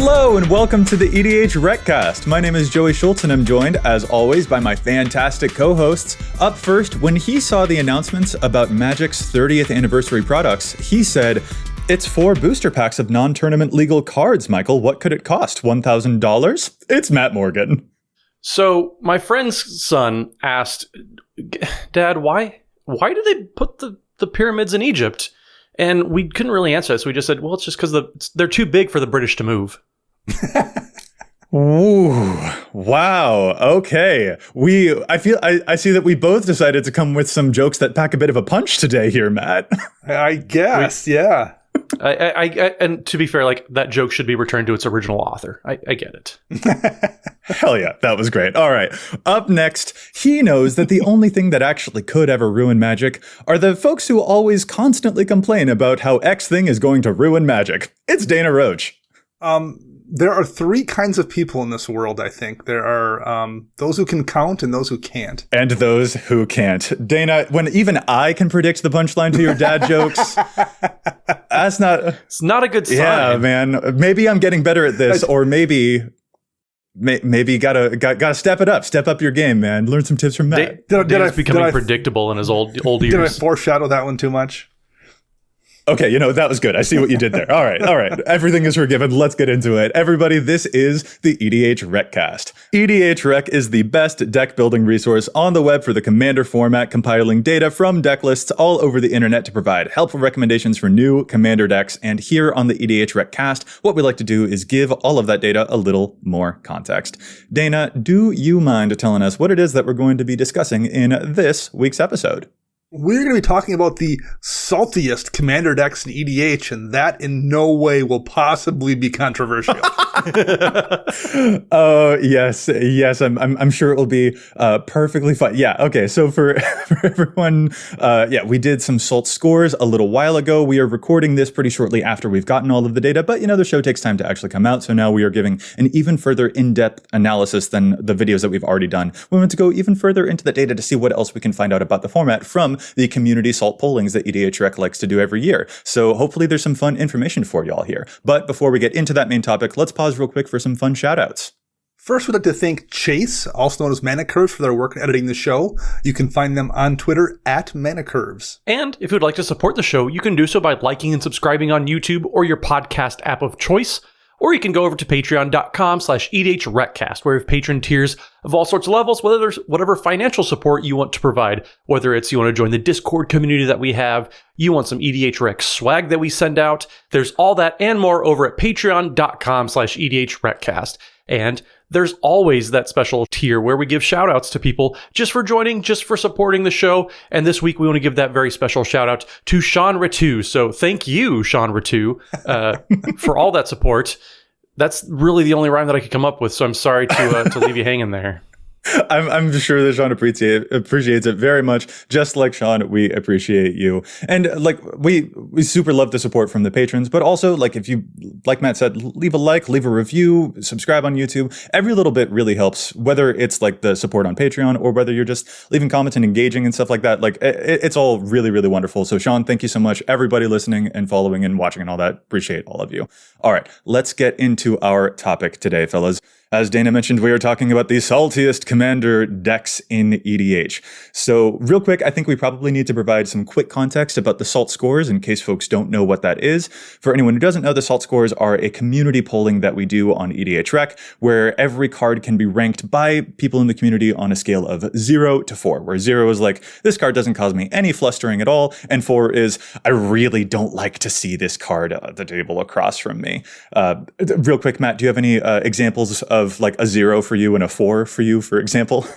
Hello and welcome to the EDHRECast. My name is Joey Schultz and I'm joined, as always, by my fantastic co-hosts. Up first, when he saw the announcements about Magic's 30th anniversary products, he said, "It's 4 booster packs of non-tournament legal cards, Michael. What could it cost? $1,000? It's Matt Morgan." So my friend's son asked, "Dad, why do they put the pyramids in Egypt?" And we couldn't really answer that, so we just said, well, it's just because they're too big for the British to move. Ooh, wow. Okay. I see that we both decided to come with some jokes that pack a bit of a punch today here, Matt. I guess, yeah. And to be fair, like, that joke should be returned to its original author. I get it. Hell yeah, that was great. All right. Up next, he knows that the only thing that actually could ever ruin Magic are the folks who always constantly complain about how X thing is going to ruin Magic. It's Dana Roach. There are 3 kinds of people in this world, I think. There are those who can count and those who can't. And those who can't. Dana, when even I can predict the punchline to your dad jokes, it's not a good sign. Yeah, man. Maybe I'm getting better at this, or maybe gotta step it up. Step up your game, man. Learn some tips from Matt. Dana's becoming predictable in his old years. Did I foreshadow that one too much? Okay, that was good. I see what you did there. All right. Everything is forgiven. Let's get into it. Everybody, this is the EDHRECast. EDHREC is the best deck building resource on the web for the Commander format, compiling data from deck lists all over the internet to provide helpful recommendations for new Commander decks. And here on the EDHRECast, what we like to do is give all of that data a little more context. Dana, do you mind telling us what it is that we're going to be discussing in this week's episode? We're going to be talking about the saltiest Commander decks in EDH, and that in no way will possibly be controversial. Oh, yes. I'm sure it will be perfectly fine. Yeah, okay. So for everyone, we did some Salt scores a little while ago. We are recording this pretty shortly after we've gotten all of the data, but the show takes time to actually come out. So now we are giving an even further in-depth analysis than the videos that we've already done. We want to go even further into the data to see what else we can find out about the format from the community Salt pollings that EDHREC likes to do every year. So hopefully there's some fun information for y'all here. But before we get into that main topic, let's pause real quick for some fun shout-outs. First, we'd like to thank Chase, also known as Mana Curves, for their work in editing the show. You can find them on Twitter at Mana Curves. And if you would like to support the show, you can do so by liking and subscribing on YouTube or your podcast app of choice. Or you can go over to patreon.com/EDHRECast, where we have patron tiers of all sorts of levels, whether there's whatever financial support you want to provide, whether it's you want to join the Discord community that we have, you want some EDHREC swag that we send out. There's all that and more over at patreon.com/EDHRECast. And there's always that special tier where we give shout outs to people just for joining, just for supporting the show. And this week we want to give that very special shout out to Sean Ritu. So thank you, Sean Ritu, for all that support. That's really the only rhyme that I could come up with. So I'm sorry to leave you hanging there. I'm sure that Sean appreciates it very much. Just like Sean, we appreciate you. And we super love the support from the patrons, but also if you, like Matt said, leave a like, leave a review, subscribe on YouTube. Every little bit really helps, whether it's the support on Patreon or whether you're just leaving comments and engaging and stuff like that. It's all really, really wonderful. So Sean, thank you so much. Everybody listening and following and watching and all that, appreciate all of you. All right, let's get into our topic today, fellas. As Dana mentioned, we are talking about the saltiest Commander decks in EDH. So real quick, I think we probably need to provide some quick context about the Salt scores in case folks don't know what that is. For anyone who doesn't know, the Salt scores are a community polling that we do on EDHREC, where every card can be ranked by people in the community on a scale of 0 to 4, where 0 is this card doesn't cause me any flustering at all, and 4 is, I really don't like to see this card at the table across from me. Real quick, Matt, do you have any examples of a 0 for you and a 4 for you, for example?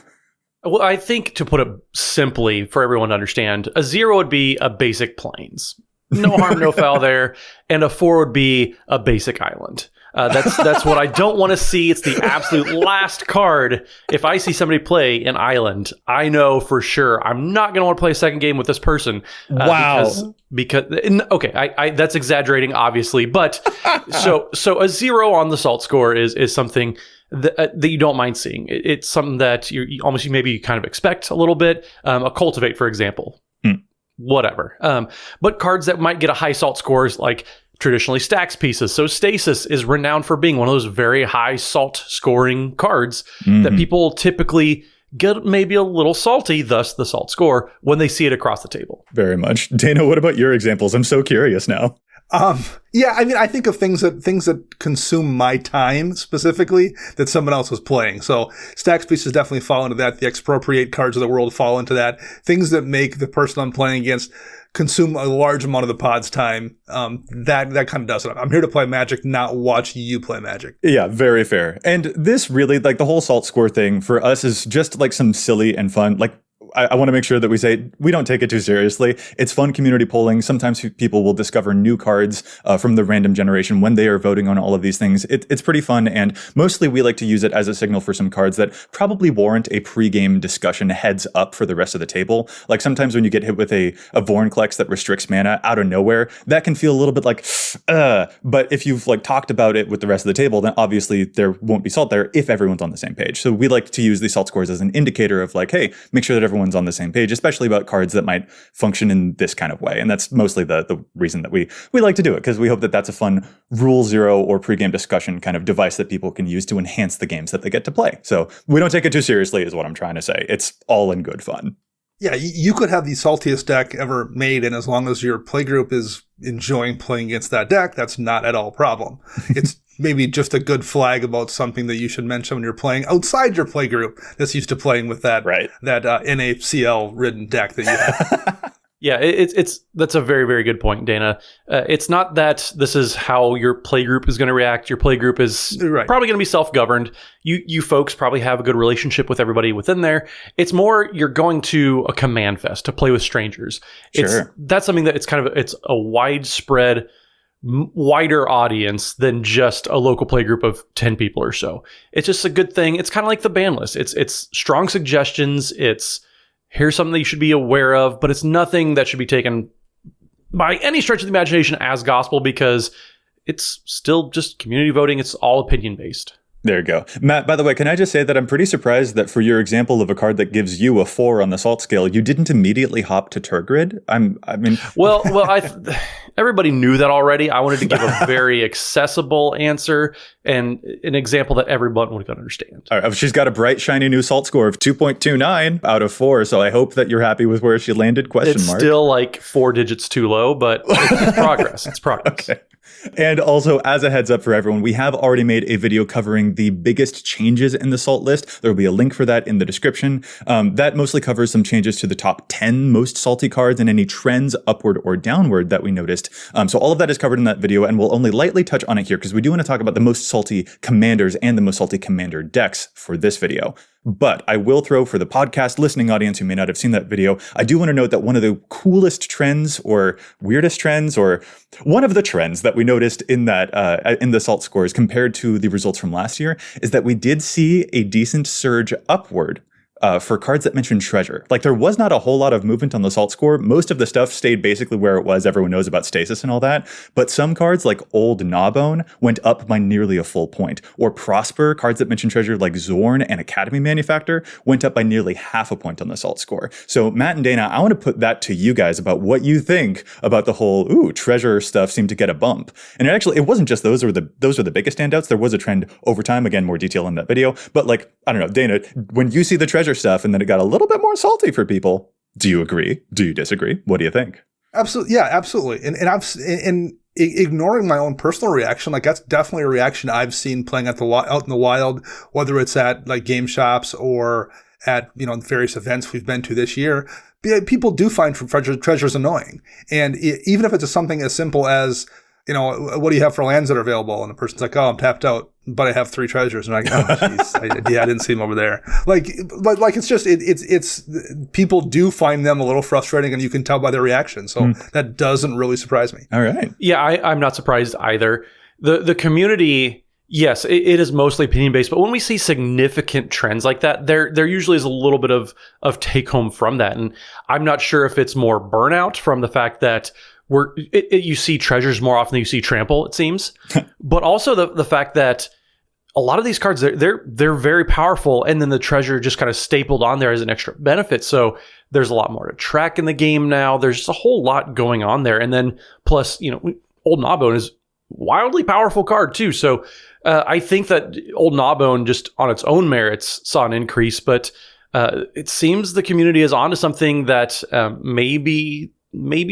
Well, I think to put it simply for everyone to understand, a 0 would be a basic plains. No harm, no foul there. And a 4 would be a basic island. That's what I don't want to see. It's the absolute last card. If I see somebody play an island, I know for sure I'm not going to want to play a second game with this person. Wow. Because okay, I that's exaggerating, obviously, but so a 0 on the Salt score is something that you don't mind seeing. It's something that you almost maybe kind of expect a little bit. A Cultivate, for example. Whatever. But cards that might get a high Salt scores like traditionally stacks pieces. So Stasis is renowned for being one of those very high salt scoring cards that people typically get maybe a little salty, thus the salt score, when they see it across the table. Very much. Dana, what about your examples? I'm so curious now. Yeah, I mean, I think of things that consume my time specifically that someone else was playing. So stacks pieces definitely fall into that. The expropriate cards of the world fall into that. Things that make the person I'm playing against consume a large amount of the pod's time. That kind of does it. I'm here to play Magic, not watch you play Magic. Yeah, very fair. And this really, like the whole salt score thing for us is just like some silly and fun, like I want to make sure that we say we don't take it too seriously. It's fun community polling. Sometimes people will discover new cards from the random generation when they are voting on all of these things. It's pretty fun, and mostly we like to use it as a signal for some cards that probably warrant a pregame discussion heads up for the rest of the table. Like sometimes when you get hit with a Vorinclex that restricts mana out of nowhere, that can feel a little bit like, but if you've like talked about it with the rest of the table, then obviously there won't be salt there if everyone's on the same page. So we like to use the salt scores as an indicator of like, hey, make sure that everyone's on the same page, especially about cards that might function in this kind of way. And that's mostly the reason that we like to do it, because we hope that that's a fun rule zero or pregame discussion kind of device that people can use to enhance the games that they get to play. So we don't take it too seriously is what I'm trying to say. It's all in good fun. Yeah, you could have the saltiest deck ever made, and as long as your playgroup is enjoying playing against that deck, that's not at all a problem. It's maybe just a good flag about something that you should mention when you're playing outside your playgroup that's used to playing with that NaCl ridden deck that you have. Yeah, that's a very, very good point, Dana. It's not that this is how your playgroup is going to react. Your playgroup is probably going to be self-governed. You folks probably have a good relationship with everybody within there. It's more you're going to a command fest to play with strangers. Sure. That's something that it's a widespread, wider audience than just a local playgroup of 10 people or so. It's just a good thing. It's kind of like the ban list. It's strong suggestions. It's here's something that you should be aware of, but it's nothing that should be taken by any stretch of the imagination as gospel, because it's still just community voting. It's all opinion based. There you go. Matt, by the way, can I just say that I'm pretty surprised that for your example of a card that gives you a 4 on the salt scale, you didn't immediately hop to Turgid? Everybody knew that already. I wanted to give a very accessible answer and an example that everyone would understand. All right, she's got a bright, shiny new salt score of 2.29 out of 4, so I hope that you're happy with where she landed, It's still like 4 digits too low, but it's progress. It's progress. Okay. And also, as a heads up for everyone, we have already made a video covering the biggest changes in the salt list. There will be a link for that in the description. That mostly covers some changes to the top 10 most salty cards and any trends upward or downward that we noticed. So all of that is covered in that video, and we'll only lightly touch on it here because we do want to talk about the most salty commanders and the most salty commander decks for this video. But I will throw, for the podcast listening audience who may not have seen that video, I do want to note that one of the coolest trends or weirdest trends, or one of the trends that we noticed in that in the salt scores compared to the results from last year, is that we did see a decent surge upward for cards that mention treasure. Like, there was not a whole lot of movement on the salt score. Most of the stuff stayed basically where it was. Everyone knows about Stasis and all that. But some cards like Old Gnawbone went up by nearly a full point. Or Prosper, cards that mention treasure like Zorn and Academy Manufactor, went up by nearly half a point on the salt score. So Matt and Dana, I want to put that to you guys about what you think about the whole, treasure stuff seemed to get a bump. And it wasn't just those are the biggest standouts. There was a trend over time. Again, more detail in that video. But like, I don't know, Dana, when you see the treasure stuff and then it got a little bit more salty for people, do you agree? Do you disagree? What do you think? Absolutely. Yeah, absolutely. And ignoring my own personal reaction, like that's definitely a reaction I've seen playing out in the wild, whether it's at like game shops or at, various events we've been to this year. People do find treasures annoying. And even if it's something as simple as, what do you have for lands that are available? And the person's like, oh, I'm tapped out, but I have 3 treasures. And I'm like, oh, jeez, I didn't see them over there. Like it's just, it's people do find them a little frustrating, and you can tell by their reaction. So that doesn't really surprise me. All right. Yeah, I'm not surprised either. The community, yes, it is mostly opinion based, but when we see significant trends like that, there usually is a little bit of take home from that. And I'm not sure if it's more burnout from the fact that you see treasures more often than you see trample, it seems, but also the fact that a lot of these cards, they're very powerful, and then the treasure just kind of stapled on there as an extra benefit. So there's a lot more to track in the game now. There's just a whole lot going on there. And then plus, Old Gnawbone is wildly powerful card too. So I think that Old Gnawbone just on its own merits saw an increase, but it seems the community is onto something that maybe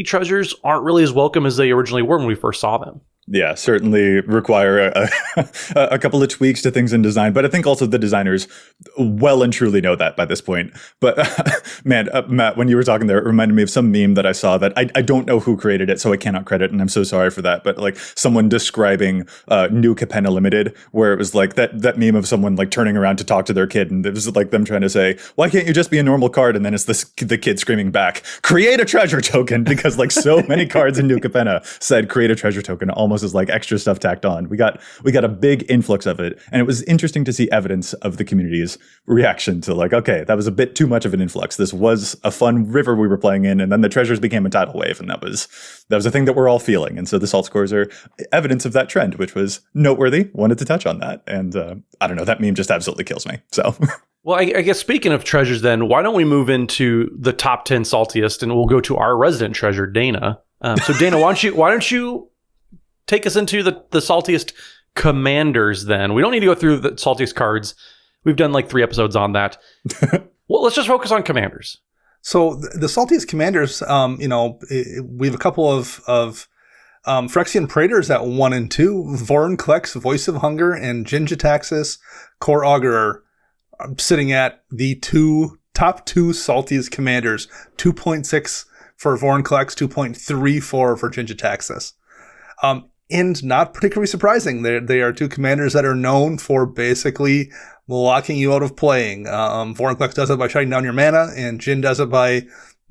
treasures aren't really as welcome as they originally were when we first saw them. Yeah, certainly require a couple of tweaks to things in design, but I think also the designers well and truly know that by this point. But man, Matt, when you were talking there, it reminded me of some meme that I saw that I don't know who created it, so I cannot credit, and I'm so sorry for that. But like someone describing New Capenna Limited, where it was like that meme of someone like turning around to talk to their kid, and it was like them trying to say, "Why can't you just be a normal card?" And then it's the kid screaming back, "Create a treasure token!" Because like so many cards in New Capenna said "create a treasure token," almost as like extra stuff tacked on. We got a big influx of it, and it was interesting to see evidence of the community's reaction to like, okay, that was a bit too much of an influx. This was a fun river we were playing in, and then the treasures became a tidal wave, and that was a thing that we're all feeling. And so the salt scores are evidence of that trend, which was noteworthy. Wanted to touch on that, and I don't know, that meme just absolutely kills me. So. Well, I guess speaking of treasures, then why don't we move into the top 10 saltiest, and we'll go to our resident treasure, Dana. So Dana, why don't you take us into the saltiest commanders then? We don't need to go through the saltiest cards. We've done like 3 episodes on that. Well, let's just focus on commanders. So the saltiest commanders, we have a couple of Phyrexian Praetors at 1 and 2. Vorinclex, Voice of Hunger, and Jin-Gitaxias, Core Augurer, sitting at the top two saltiest commanders. 2.6 for Vorinclex, 2.34 for Jin-Gitaxias. And not particularly surprising. They are 2 commanders that are known for basically locking you out of playing. Vorinclex does it by shutting down your mana, and Jin does it by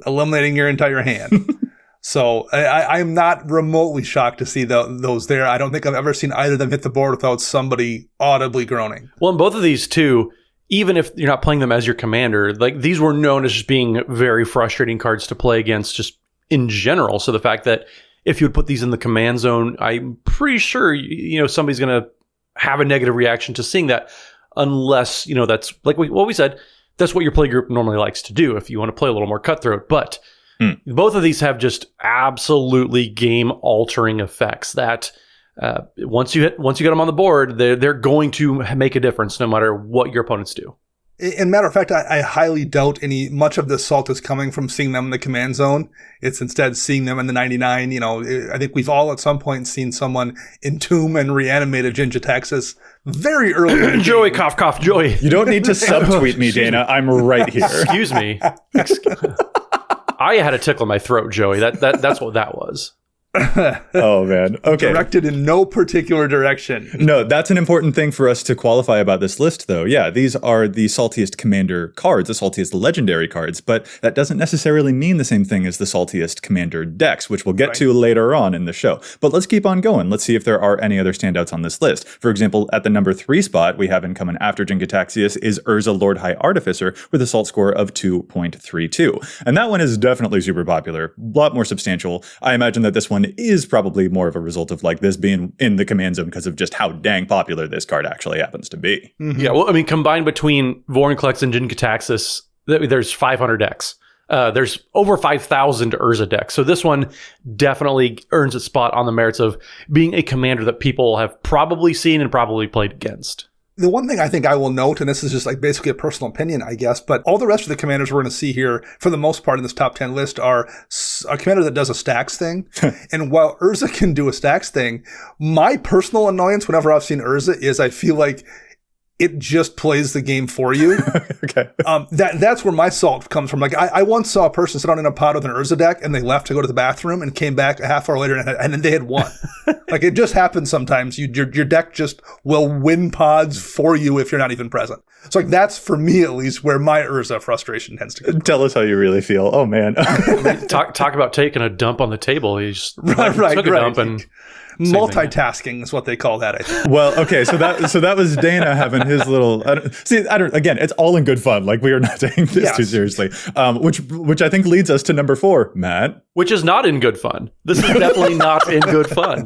eliminating your entire hand. So I'm not remotely shocked to see those there. I don't think I've ever seen either of them hit the board without somebody audibly groaning. Well, in both of these too, even if you're not playing them as your commander, like these were known as just being very frustrating cards to play against just in general. So the fact that if you would put these in the command zone, I'm pretty sure, somebody's going to have a negative reaction to seeing that, unless, that's like what we said, that's what your play group normally likes to do if you want to play a little more cutthroat. But both of these have just absolutely game altering effects that once you get them on the board, they're going to make a difference no matter what your opponents do. In matter of fact, I highly doubt much of the salt is coming from seeing them in the command zone. It's instead seeing them in the 99. I think we've all at some point seen someone entomb and reanimate a Jin-Gitaxias very early in the Joey, game. cough, cough, Joey. You don't need to subtweet me, Dana. I'm right here. Excuse me. I had a tickle in my throat, Joey. That's what that was. Oh, man. Okay. Directed in no particular direction. No, that's an important thing for us to qualify about this list, though. Yeah, these are the saltiest commander cards, the saltiest legendary cards, but that doesn't necessarily mean the same thing as the saltiest commander decks, which we'll get to later on in the show. But let's keep on going. Let's see if there are any other standouts on this list. For example, at the number 3 spot, we have incoming after Jin-Gitaxias is Urza Lord High Artificer with a salt score of 2.32. And that one is definitely super popular, a lot more substantial. I imagine that this one is probably more of a result of like this being in the command zone because of just how dang popular this card actually happens to be. Mm-hmm. Yeah, well, I mean, combined between Vorinclex and Jin-Gitaxias, there's 500 decks. There's over 5,000 Urza decks. So this one definitely earns a spot on the merits of being a commander that people have probably seen and probably played against. The one thing I think I will note, and this is just like basically a personal opinion, I guess, but all the rest of the commanders we're going to see here, for the most part in this top 10 list, are a commander that does a stacks thing. And while Urza can do a stacks thing, my personal annoyance whenever I've seen Urza is I feel like it just plays the game for you. Okay. That's where my salt comes from. Like I once saw a person sit down in a pod with an Urza deck and they left to go to the bathroom and came back a half hour later and then they had won. Like it just happens sometimes. Your deck just will win pods for you if you're not even present. So like that's for me at least where my Urza frustration tends to go. Tell us how you really feel. Oh man. Talk about taking a dump on the table. He just took a dump and multitasking is what they call that, I think. Well, okay, so that was Dana having his little. Again, it's all in good fun. Like we are not taking this too seriously. Which I think leads us to number 4, Matt. Which is not in good fun. This is definitely not in good fun.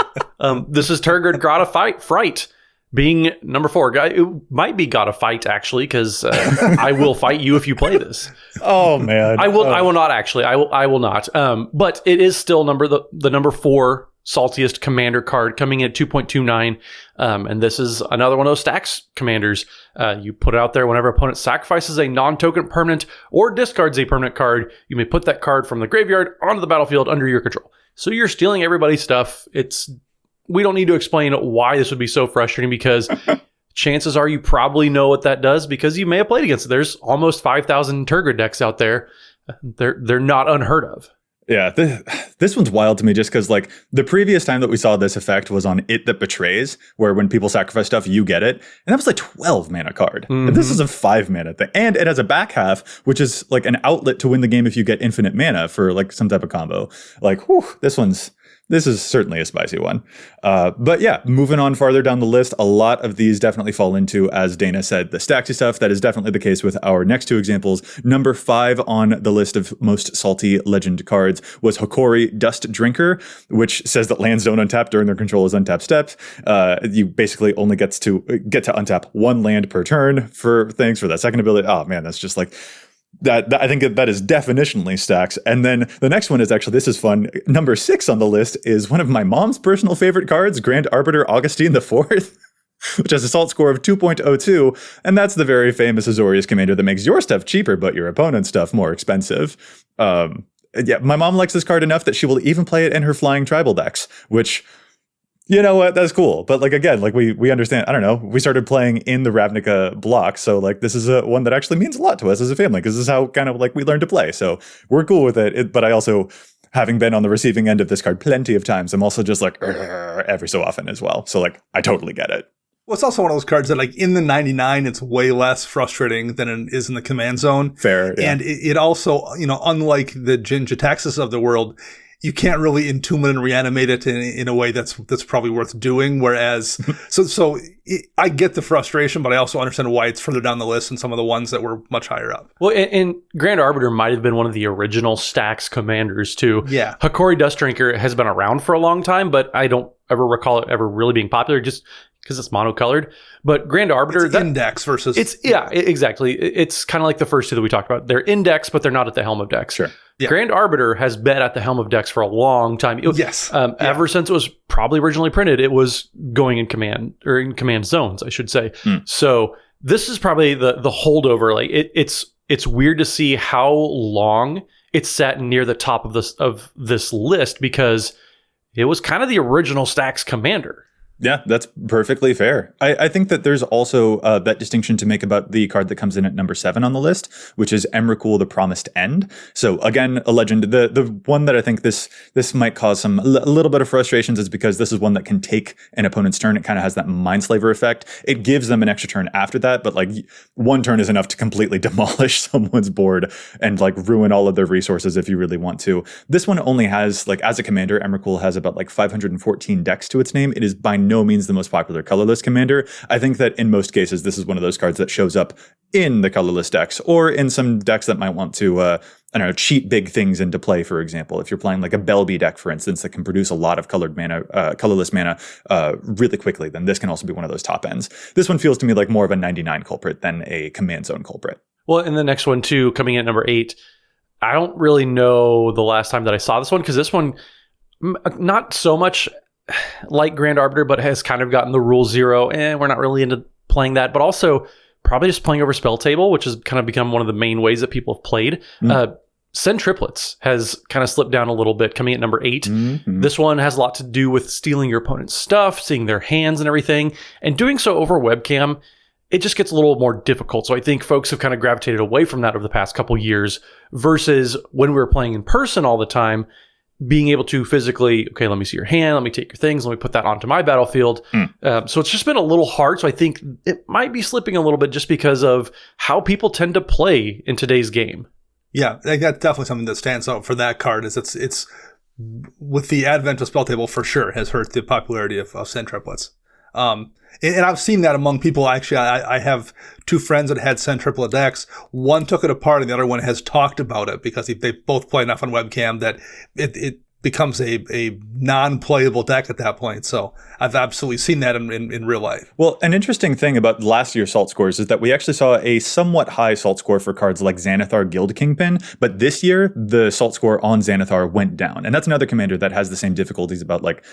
This is Turgid God of Fright being number 4. It might be God of Fight actually, because I will fight you if you play this. Oh man, I will not actually. I will not. But it is still the number 4 Saltiest commander card coming in at 2.29. And this is another one of those stacks commanders. You put it out there whenever opponent sacrifices a non-token permanent or discards a permanent card, you may put that card from the graveyard onto the battlefield under your control. So you're stealing everybody's stuff. We don't need to explain why this would be so frustrating, because chances are you probably know what that does because you may have played against it. There's almost 5,000 Turgid decks out there. They're not unheard of. Yeah, this one's wild to me just because, like, the previous time that we saw this effect was on It That Betrays, where when people sacrifice stuff, you get it. And that was a 12 mana card. And this is a 5 mana thing. And it has a back half, which is like an outlet to win the game if you get infinite mana for like some type of combo. Like, whew, this is certainly a spicy one. But yeah, moving on farther down the list, a lot of these definitely fall into, as Dana said, the stacksy stuff. That is definitely the case with our next two examples. Number 5 on the list of most salty legend cards was Hokori Dust Drinker, which says that lands don't untap during their control as untap steps. You basically only get to untap one land per turn for things for that second ability. Oh man, that's just like... That I think that is definitionally stacks. And then the next one is actually, this is fun. Number 6 on the list is one of my mom's personal favorite cards, Grand Arbiter Augustine IV, which has a salt score of 2.02. And that's the very famous Azorius commander that makes your stuff cheaper, but your opponent's stuff more expensive. Yeah, my mom likes this card enough that she will even play it in her flying tribal decks, which... You know what? That's cool. But like, again, like we understand, I don't know, we started playing in the Ravnica block. So like, this is one that actually means a lot to us as a family, because this is how kind of like we learned to play. So we're cool with it. But I also, having been on the receiving end of this card plenty of times, I'm also just like every so often as well. So like, I totally get it. Well, it's also one of those cards that, like, in the 99, it's way less frustrating than it is in the command zone. Fair. Yeah. And it also, you know, unlike the Jin-Jitaxis of the world, you can't really entomb it and reanimate it in a way that's probably worth doing. Whereas, I get the frustration, but I also understand why it's further down the list than some of the ones that were much higher up. Well, and Grand Arbiter might have been one of the original stacks commanders too. Yeah. Hokori Dust Drinker has been around for a long time, but I don't ever recall it ever really being popular, just because it's monocolored. But Grand Arbiter... It's index versus... Exactly. It's kind of like the first two that we talked about. They're index, but they're not at the helm of decks. Sure. Yeah. Grand Arbiter has been at the helm of decks for a long time. Yes. Ever since it was probably originally printed, it was going in command, or in command zones, I should say. So this is probably the holdover. Like it's weird to see how long it's sat near the top of this list, because it was kind of the original stacks commander. Yeah, that's perfectly fair. I think that there's also that distinction to make about the card that comes in at number 7 on the list, which is Emrakul, the Promised End. So again, a legend. The one that I think this might cause a little bit of frustrations is because this is one that can take an opponent's turn. It kind of has that Mindslaver effect. It gives them an extra turn after that, but like one turn is enough to completely demolish someone's board and like ruin all of their resources if you really want to. This one only has, like, as a commander, Emrakul has about like 514 decks to its name. It is by no means the most popular colorless commander. I think that in most cases, this is one of those cards that shows up in the colorless decks, or in some decks that might want to, cheat big things into play. For example, if you're playing like a Belby deck, for instance, that can produce a lot of colorless mana really quickly, then this can also be one of those top ends. This one feels to me like more of a 99 culprit than a command zone culprit. Well, and the next one too, coming in at number 8, I don't really know the last time that I saw this one, because this one, not so much like Grand Arbiter, but has kind of gotten the rule 0, and we're not really into playing that, but also probably just playing over Spell Table, which has kind of become one of the main ways that people have played. Send Triplets has kind of slipped down a little bit, coming at number 8. This one has a lot to do with stealing your opponent's stuff, seeing their hands and everything, and doing so over webcam, it just gets a little more difficult. So I think folks have kind of gravitated away from that over the past couple years, versus when we were playing in person all the time, being able to physically, okay, let me see your hand, let me take your things, let me put that onto my battlefield. So it's just been a little hard. So I think it might be slipping a little bit just because of how people tend to play in today's game. Yeah, I think that's definitely something that stands out for that card. Is it's with the advent of Spell Table, for sure has hurt the popularity of Send Triplets. And I've seen that among people. Actually, I have 2 friends that had Send Triplet decks. One took it apart, and the other one has talked about it because they both play enough on webcam that becomes a non-playable deck at that point. So I've absolutely seen that in real life. Well, an interesting thing about last year's Salt scores is that we actually saw a somewhat high Salt score for cards like Xanathar Guild Kingpin, but this year the Salt score on Xanathar went down. And that's another commander that has the same difficulties about like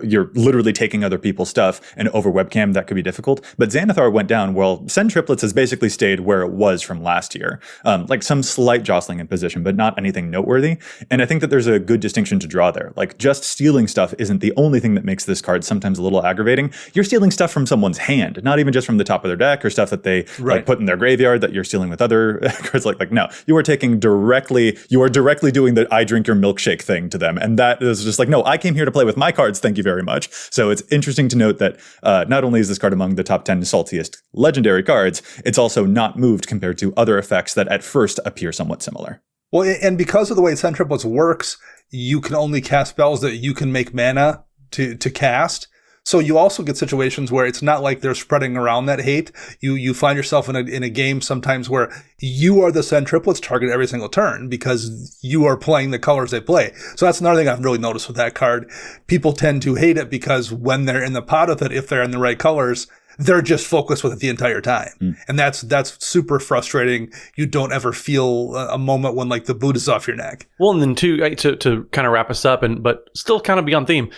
you're literally taking other people's stuff, and over webcam that could be difficult. But Xanathar went down. Well, Send Triplets has basically stayed where it was from last year. Like some slight jostling in position, but not anything noteworthy. And I think that there's a good distinction to draw there. Like just stealing stuff isn't the only thing that makes this card sometimes a little aggravating. You're stealing stuff from someone's hand, not even just from the top of their deck or stuff that they like put in their graveyard that you're stealing with other cards. Like no, you are directly doing the I drink your milkshake thing to them. And that is just like, no, I came here to play with my cards. Thank you very much. So it's interesting to note that not only is this card among the top 10 saltiest legendary cards, it's also not moved compared to other effects that at first appear somewhat similar. Well, and because of the way Send Triplets works, you can only cast spells that you can make mana to cast. So you also get situations where it's not like they're spreading around that hate. You find yourself in a game sometimes where you are the Send Triplets target every single turn because you are playing the colors they play. So that's another thing I've really noticed with that card. People tend to hate it because when they're in the pot with it, if they're in the right colors, they're just focused with it the entire time. And that's super frustrating. You don't ever feel a moment when like the boot is off your neck. Well, and then to kind of wrap us up, but still kind of be on theme,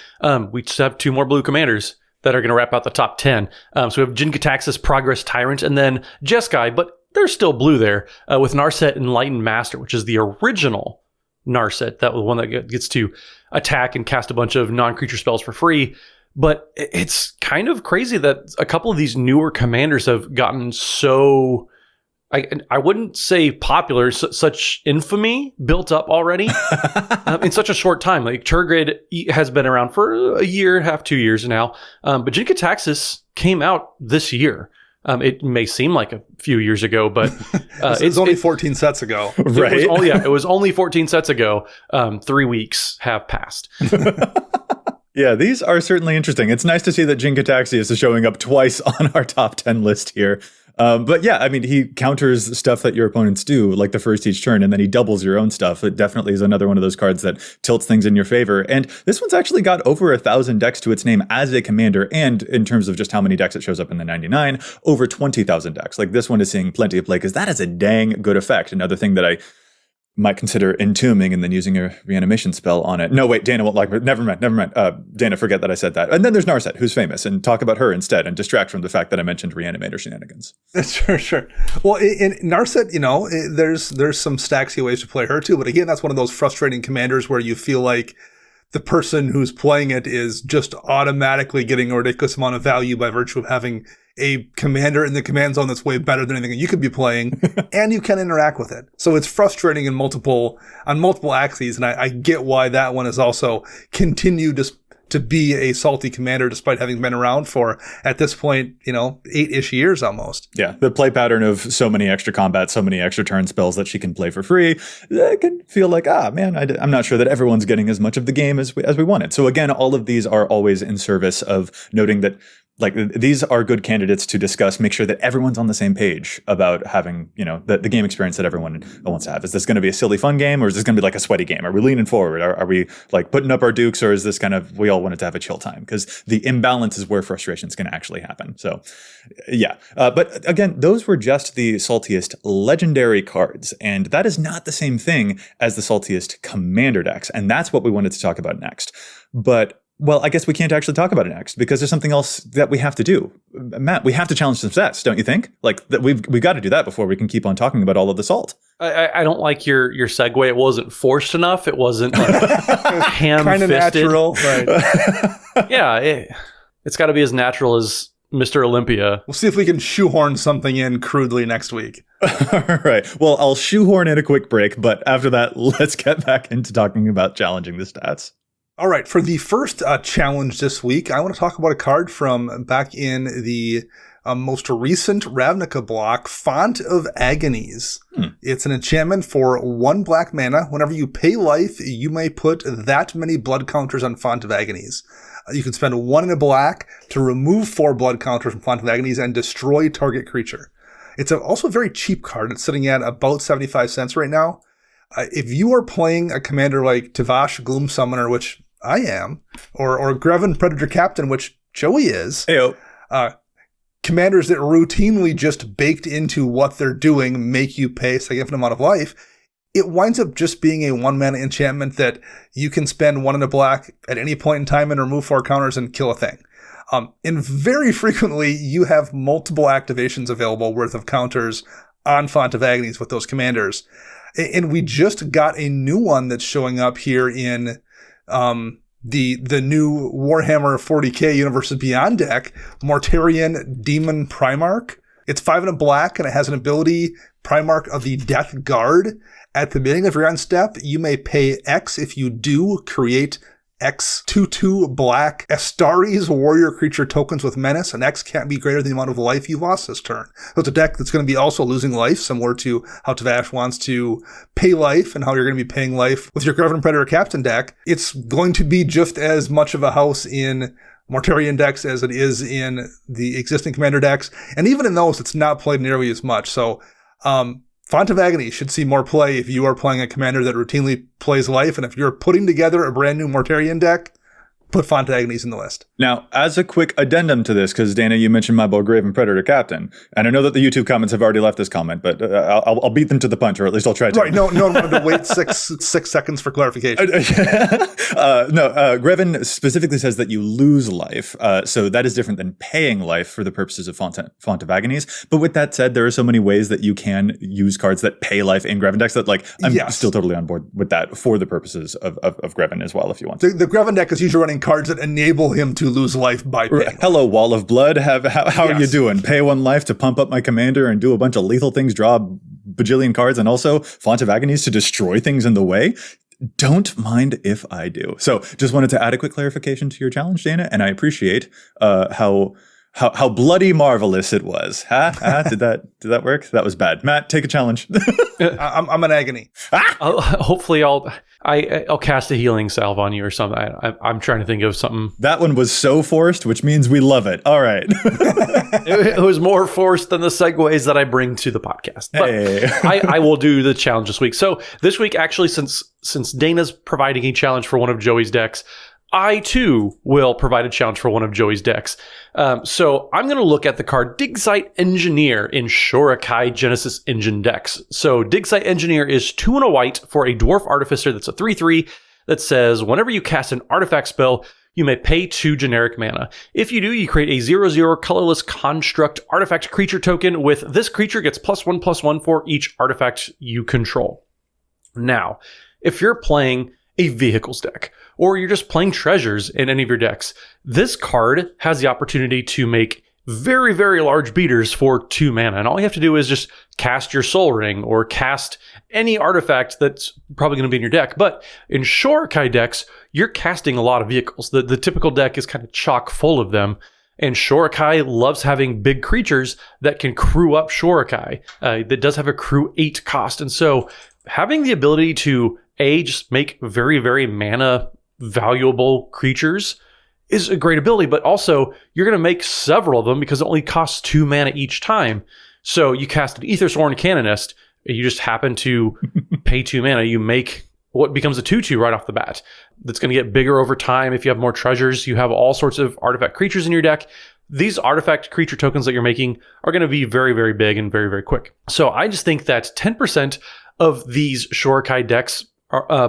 we just have 2 more blue commanders that are going to wrap out the top 10. So we have Jin-Gitaxias, Progress Tyrant, and then Jeskai, but they're still blue there, with Narset Enlightened Master, which is the original Narset, that was one that gets to attack and cast a bunch of non-creature spells for free. But it's kind of crazy that a couple of these newer commanders have gotten so, I wouldn't say popular, such infamy built up already in such a short time. Like Turgid has been around for a year and a half, 2 years now. But Jin-Gitaxias came out this year. It may seem like a few years ago, but it's only 14 sets ago. Right? It was only 14 sets ago. 3 weeks have passed. Yeah, these are certainly interesting. It's nice to see that Jin-Gitaxias is showing up twice on our top 10 list here. But yeah, I mean, he counters stuff that your opponents do, like the first each turn, and then he doubles your own stuff. It definitely is another one of those cards that tilts things in your favor. And this one's actually got over 1,000 decks to its name as a commander, and in terms of just how many decks it shows up in the 99, over 20,000 decks. Like this one is seeing plenty of play because that is a dang good effect. Another thing that I might consider entombing and then using a reanimation spell on it. No, wait, Dana won't like it. Never mind. Dana, forget that I said that. And then there's Narset, who's famous, and talk about her instead and distract from the fact that I mentioned reanimator shenanigans. Sure. Well, in Narset, there's some stacksy ways to play her too. But again, that's one of those frustrating commanders where you feel like the person who's playing it is just automatically getting a ridiculous amount of value by virtue of having a commander in the command zone that's way better than anything you could be playing, and you can interact with it. So it's frustrating on multiple axes, and I get why that one has also continued to be a salty commander despite having been around for, at this point, 8-ish years almost. Yeah, the play pattern of so many extra combats, so many extra turn spells that she can play for free, it can feel like, I'm not sure that everyone's getting as much of the game as we wanted. So again, all of these are always in service of noting that like these are good candidates to discuss, make sure that everyone's on the same page about having, the game experience that everyone wants to have. Is this going to be a silly fun game, or is this going to be like a sweaty game? Are we leaning forward? Are we like putting up our dukes, or is this kind of, we all wanted to have a chill time? Because the imbalance is where frustrations can actually happen. So yeah. But again, those were just the saltiest legendary cards. And that is not the same thing as the saltiest commander decks. And that's what we wanted to talk about next. But well, I guess we can't actually talk about it next because there's something else that we have to do. Matt, we have to challenge some sets, don't you think? Like that we've got to do that before we can keep on talking about all of the salt. I don't like your segue. It wasn't forced enough. It wasn't like ham-fisted. Kind of natural, right? Yeah, it's got to be as natural as Mr. Olympia. We'll see if we can shoehorn something in crudely next week. All right. Well, I'll shoehorn in a quick break, but after that, let's get back into talking about challenging the stats. All right, for the first challenge this week, I want to talk about a card from back in the most recent Ravnica block, Font of Agonies. It's an enchantment for 1 black mana. Whenever you pay life, you may put that many blood counters on Font of Agonies. You can spend 1 in a black to remove 4 blood counters from Font of Agonies and destroy target creature. It's also a very cheap card. It's sitting at about 75 cents right now. If you are playing a commander like Tavash Gloom Summoner, which I am, or Greven Predator Captain, which Joey is, commanders that routinely just baked into what they're doing make you pay a significant amount of life, it winds up just being a 1-mana enchantment that you can spend 1 in a black at any point in time and remove 4 counters and kill a thing. And very frequently, you have multiple activations available worth of counters on Font of Agonies with those commanders. And we just got a new one that's showing up here in the new Warhammer 40k Universes Beyond deck, Mortarion Demon Primarch. It's 5 in a black, and it has an ability, Primarch of the Death Guard. At the beginning of your end step, you may pay X. If you do, create X 2/2 black Astari's warrior creature tokens with menace, and X can't be greater than the amount of life you lost this turn. So it's a deck that's going to be also losing life, similar to how Tavash wants to pay life and how you're going to be paying life with your Greven Predator Captain deck. It's going to be just as much of a house in Mortarion decks as it is in the existing commander decks, and even in those, it's not played nearly as much. So, Font of Agony should see more play if you are playing a commander that routinely plays life, and if you're putting together a brand new Mortarion deck, put Font of Agonies in the list. Now, as a quick addendum to this, because Dana, you mentioned my boy Graven Predator Captain, and I know that the YouTube comments have already left this comment, but I'll beat them to the punch, or at least I'll try to. Right, no one wanted to wait six seconds for clarification. Greven specifically says that you lose life, so that is different than paying life for the purposes of Font of Agonies. But with that said, there are so many ways that you can use cards that pay life in Greven decks that, like, I'm still totally on board with that for the purposes of Greven as well, if you want to. The Greven deck is usually running cards that enable him to lose life by paying. Hello, Wall of Blood. How are you doing? Pay 1 life to pump up my commander and do a bunch of lethal things, draw a bajillion cards, and also Font of Agonies to destroy things in the way. Don't mind if I do. So just wanted to add a quick clarification to your challenge, Dana, and I appreciate how bloody marvelous it was. Did that work? That was bad. Matt, take a challenge. I'm an agony. Hopefully I'll cast a healing salve on you or something. I'm trying to think of something. That one was so forced, which means we love it. All right. It was more forced than the segues that I bring to the podcast. But hey. I will do the challenge this week. So this week, actually, since Dana's providing a challenge for one of Joey's decks, I, too, will provide a challenge for one of Joey's decks. So I'm going to look at the card Digsite Engineer in Shorakai Genesis Engine decks. So Digsite Engineer is 2 and a white for a Dwarf Artificer that's a 3/3 that says whenever you cast an artifact spell, you may pay 2 generic mana. If you do, you create a 0/0 colorless construct artifact creature token with this creature gets +1/+1 for each artifact you control. Now, if you're playing a vehicles deck, or you're just playing treasures in any of your decks, this card has the opportunity to make very, very large beaters for 2 mana. And all you have to do is just cast your Soul Ring or cast any artifact that's probably going to be in your deck. But in Shorakai decks, you're casting a lot of vehicles. The typical deck is kind of chock full of them. And Shorakai loves having big creatures that can crew up Shorakai. That does have a crew 8 cost. And so having the ability to just make very, very mana valuable creatures is a great ability, but also you're going to make several of them because it only costs 2 mana each time. So you cast an Aethersworn Canonist, you just happen to pay 2 mana, you make what becomes a 2/2 right off the bat. That's going to get bigger over time. If you have more treasures, you have all sorts of artifact creatures in your deck. These artifact creature tokens that you're making are going to be very, very big and very, very quick. So I just think that 10% of these Shorakai decks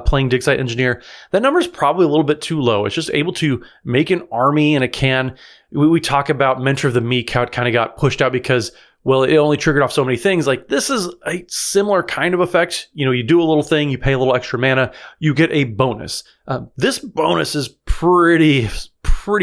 playing Digsite Engineer, that number is probably a little bit too low. It's just able to make an army, and it can. We talk about Mentor of the Meek, how it kind of got pushed out because, well, it only triggered off so many things. Like, this is a similar kind of effect. You know, you do a little thing, you pay a little extra mana, you get a bonus. This bonus is pretty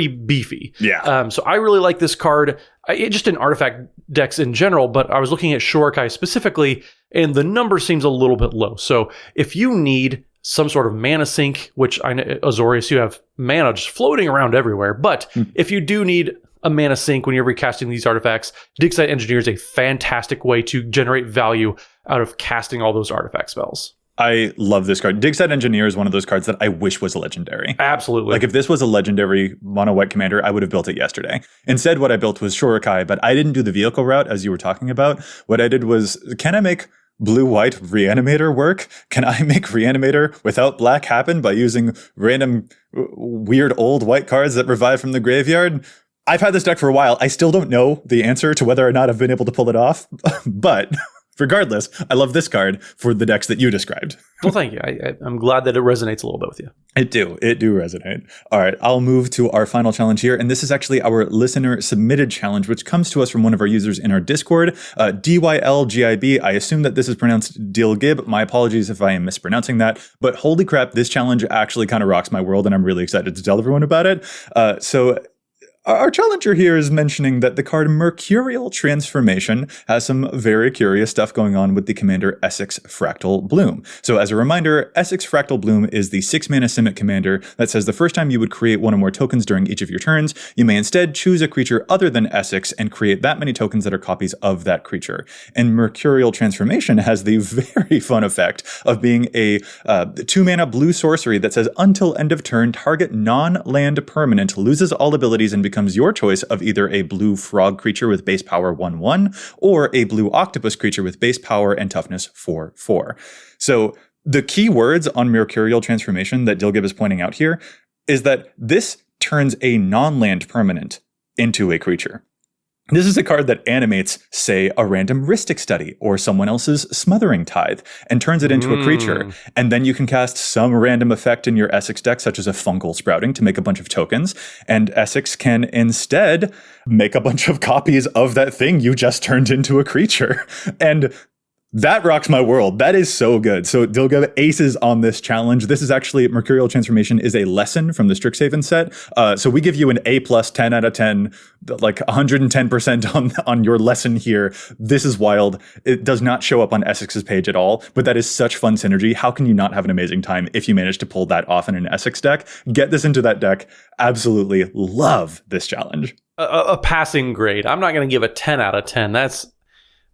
beefy. Yeah. So I really like this card. Just in artifact decks in general, but I was looking at Shorakai specifically, and the number seems a little bit low. So if you need some sort of mana sink, which I know, Azorius, you have mana just floating around everywhere, but if you do need a mana sink when you're recasting these artifacts, Digsite Engineer is a fantastic way to generate value out of casting all those artifact spells. I love this card. Digsite Engineer is one of those cards that I wish was legendary. Absolutely. Like, if this was a legendary mono white commander, I would have built it yesterday. Instead, what I built was Shorakai, but I didn't do the vehicle route as you were talking about. What I did was, can I make blue-white Reanimator work? Can I make Reanimator without black happen by using random weird old white cards that revive from the graveyard? I've had this deck for a while. I still don't know the answer to whether or not I've been able to pull it off, but regardless, I love this card for the decks that you described. Well, thank you. I'm glad that it resonates a little bit with you. It do resonate. All right, I'll move to our final challenge here, and this is actually our listener submitted challenge, which comes to us from one of our users in our Discord, DYLGIB. I assume that this is pronounced Dilgib. My apologies if I am mispronouncing that, but holy crap, this challenge actually kind of rocks my world, and I'm really excited to tell everyone about it. So our challenger here is mentioning that the card Mercurial Transformation has some very curious stuff going on with the commander Essex Fractal Bloom. So as a reminder, Essex Fractal Bloom is the 6-mana Simic commander that says the first time you would create one or more tokens during each of your turns, you may instead choose a creature other than Essex and create that many tokens that are copies of that creature. And Mercurial Transformation has the very fun effect of being a 2-mana blue sorcery that says until end of turn, target non-land permanent loses all abilities and becomes your choice of either a blue frog creature with base power 1/1 or a blue octopus creature with base power and toughness 4/4. So the key words on Mercurial Transformation that Dilgib is pointing out here is that this turns a non-land permanent into a creature. This is a card that animates, say, a random Rhystic Study or someone else's Smothering Tithe and turns it into a creature. And then you can cast some random effect in your Essex deck, such as a Fungal Sprouting, to make a bunch of tokens. And Essex can instead make a bunch of copies of that thing you just turned into a creature. And that rocks my world. That is so good. So Dilgib aces on this challenge. This is actually, Mercurial Transformation is a lesson from the Strixhaven set. So we give you an A+, 10 out of 10, like 110% on your lesson here. This is wild. It does not show up on Essex's page at all, but that is such fun synergy. How can you not have an amazing time if you manage to pull that off in an Essex deck? Get this into that deck. Absolutely love this challenge. A passing grade. I'm not going to give a 10 out of 10.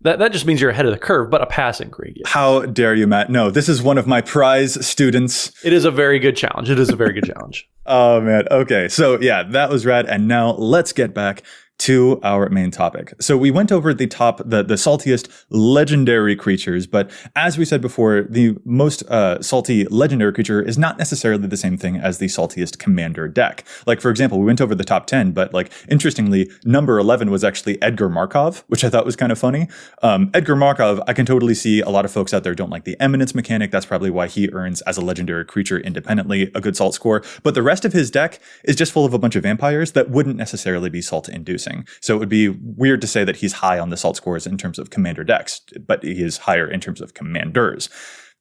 That just means you're ahead of the curve, but a passing grade. Yes. How dare you, Matt? No, this is one of my prize students. It is a very good challenge. Oh, man. Okay. So, yeah, that was rad. And now let's get back to our main topic. So we went over the saltiest legendary creatures, but as we said before, the most salty legendary creature is not necessarily the same thing as the saltiest commander deck. Like, for example, we went over the top 10, but like, interestingly, number 11 was actually Edgar Markov, which I thought was kind of funny. Edgar Markov, I can totally see a lot of folks out there don't like the Eminence mechanic. That's probably why he earns, as a legendary creature independently, a good salt score. But the rest of his deck is just full of a bunch of vampires that wouldn't necessarily be salt-inducing. So it would be weird to say that he's high on the salt scores in terms of commander decks, but he is higher in terms of commanders.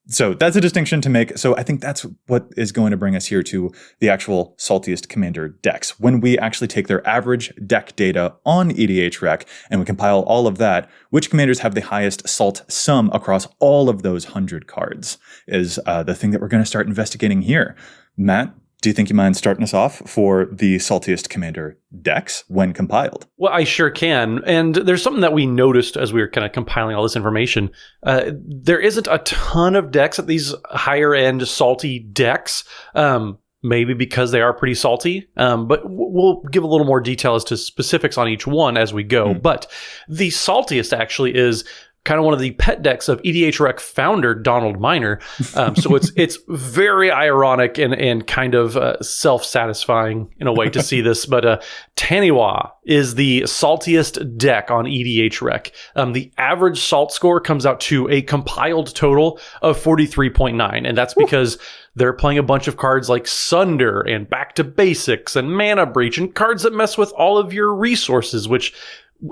So that's a distinction to make. So I think that's what is going to bring us here to the actual saltiest commander decks. When we actually take their average deck data on EDHREC and we compile all of that, which commanders have the highest salt sum across all of those 100 cards is the thing that we're going to start investigating here. Matt, do you think you mind starting us off for the saltiest commander decks when compiled? Well, I sure can. And there's something that we noticed as we were kind of compiling all this information. There isn't a ton of decks at these higher end salty decks. Maybe because they are pretty salty, but we'll give a little more detail as to specifics on each one as we go. But the saltiest actually is kind of one of the pet decks of EDHREC founder Donald Miner. So it's very ironic and kind of self-satisfying in a way to see this. But Taniwa is the saltiest deck on EDHREC. The average salt score comes out to a compiled total of 43.9. And that's because they're playing a bunch of cards like Sunder and Back to Basics and Mana Breach and cards that mess with all of your resources, which,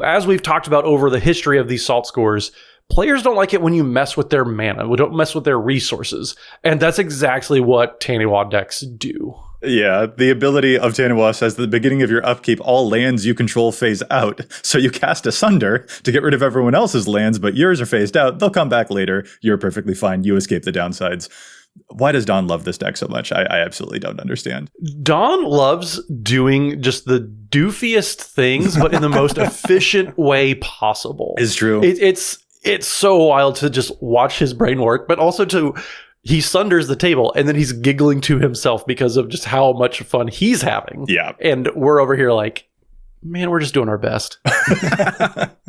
as we've talked about over the history of these salt scores, players don't like it when you mess with their mana. We don't mess with their resources. And that's exactly what Taniwa decks do. Yeah, the ability of Taniwa says at the beginning of your upkeep, all lands you control phase out. So you cast Asunder to get rid of everyone else's lands, but yours are phased out. They'll come back later. You're perfectly fine. You escape the downsides. Why does Don love this deck so much? I absolutely don't understand. Don loves doing just the doofiest things, but in the most efficient way possible. It's true. It's so wild to just watch his brain work, but also he sunders the table and then he's giggling to himself because of just how much fun he's having. Yeah. And we're over here like, man, we're just doing our best.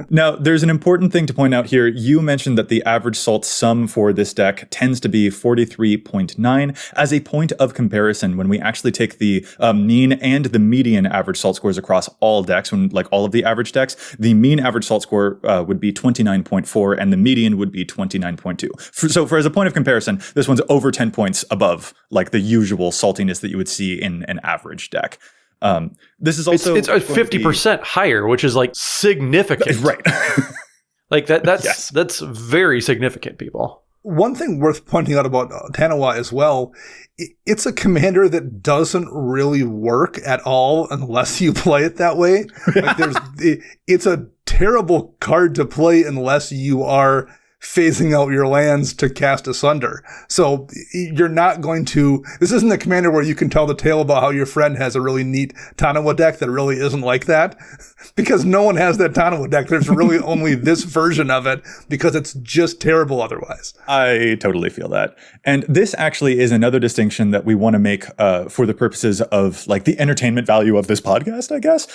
Now, there's an important thing to point out here. You mentioned that the average salt sum for this deck tends to be 43.9. As a point of comparison, when we actually take the mean and the median average salt scores across all decks, when like all of the average decks, the mean average salt score would be 29.4 and the median would be 29.2. So as a point of comparison, this one's over 10 points above like the usual saltiness that you would see in an average deck. This is also it's 50% higher, which is like significant, right? Like that's Yes. that's very significant, people. One thing worth pointing out about Tanawa as well, it's a commander that doesn't really work at all unless you play it that way. Like it's a terrible card to play unless you are phasing out your lands to cast Asunder. So you're not going to, this isn't a commander where you can tell the tale about how your friend has a really neat Tanawa deck that really isn't like that, because no one has that Tanawa deck. There's really only this version of it because it's just terrible otherwise. I totally feel that. And this actually is another distinction that we want to make for the purposes of like the entertainment value of this podcast, I guess,